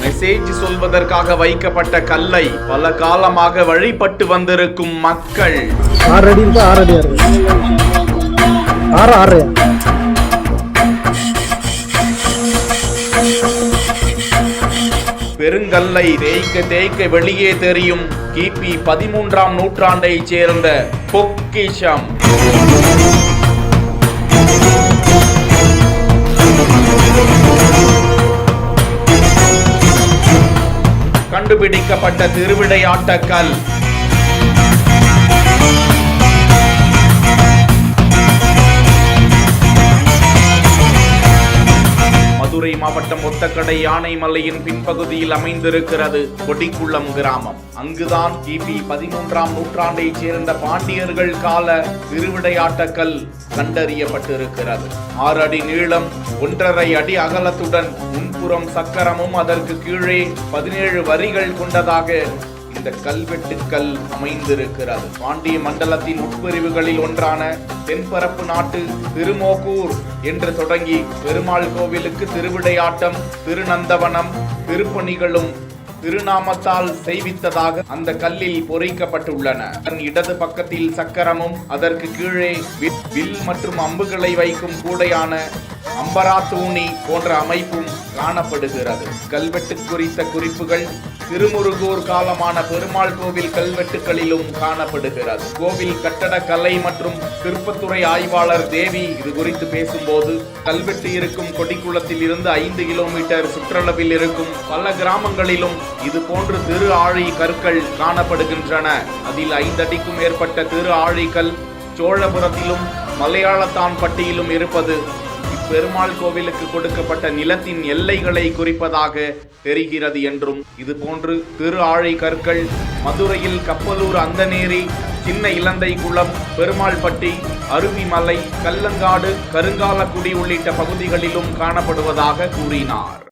Message சொல்வதற்காக வைக்கப்பட்ட கல்லை பல காலமாக வழிபட்டு வந்திருக்கும் மக்கள். 6 அடி இருக்கு, 6 அடியா இருக்கு, 6 பெருங்கல்லை தேய்க்க தேய்க்க வெளியே தெரியும் கிபி 13ஆம் நூற்றாண்டை சேர்ந்த பொக்கிஷம். கண்டுபிடிக்கப்பட்ட திருவிளையாட்டக்கல் மதுரை மாவட்டம் ஒத்தக்கடை யானைமலையின் பின்பகுதியில் அமைந்திருக்கிறது கொடிக்குளம் கிராமம். அங்குதான் கிபி 13ஆம் நூற்றாண்டை சேர்ந்த பாண்டியர்கள் கால திருவிளையாட்டக்கல் கண்டறியப்பட்டிருக்கிறது. 6 அடி நீளம், 1.5 அடி அகலத்துடன் முன்புறம் சக்கரமும் அதற்கு கீழே 17 வரிகள் கொண்டதாக இந்த கல்வெட்டுக்கள் அமைந்திருக்கிறது. பாண்டிய மண்டலத்தின் உட்பிரிவுகளில் ஒன்றான தென்பரப்பு நாட்டு திருமோகூர் என்று தொடங்கி பெருமாள் கோவிலுக்கு திருவிளையாட்டம், திருநந்தவனம், திருப்பணிகளும் திருநாமத்தால் செய்வித்ததாக அந்த கல்லில் பொறிக்கப்பட்டுள்ளன. அதன் இடது பக்கத்தில் சக்கரமும் அதற்கு கீழே வில் மற்றும் அம்புகளை வைக்கும் கூடையான அம்பராத்தூணி போன்ற அமைப்பும் காணப்படுகிறது. கல்வெட்டு குறித்த குறிப்புகள் திருமுருகூர் காலமான பெருமாள் கோவில் கல்வெட்டுகளிலும் காணப்படுகிறது. கோவில் கட்டடக்கலை மற்றும் சிற்பத்துறை ஆய்வாளர் தேவி இது குறித்து பேசும்போது, கல்வெட்டு இருக்கும் கொடிக்குளத்தில் இருந்து 5 கிலோமீட்டர் சுற்றளவில் இருக்கும் பல கிராமங்களிலும் இது போன்று திரு ஆழி கற்கள் காணப்படுகின்றன. அதில் 5 அடிக்கும் மேற்பட்ட திரு ஆழிக்கல் சோழபுரத்திலும் மலையாளத்தான் பட்டியிலும் இருப்பது பெருமாள் கோவிலுக்கு கொடுக்கப்பட்ட நிலத்தின் எல்லைகளை குறிப்பதாக தெரிகிறது என்றும், இது போன்று திரு ஆழி கற்கள் மதுரையில் கப்பலூர் அந்தநேரி, சின்ன இலந்தை குளம், பெருமாள்பட்டி, அருவிமலை, கல்லங்காடு, கருங்காலக்குடி உள்ளிட்ட பகுதிகளிலும் காணப்படுவதாக கூறினார்.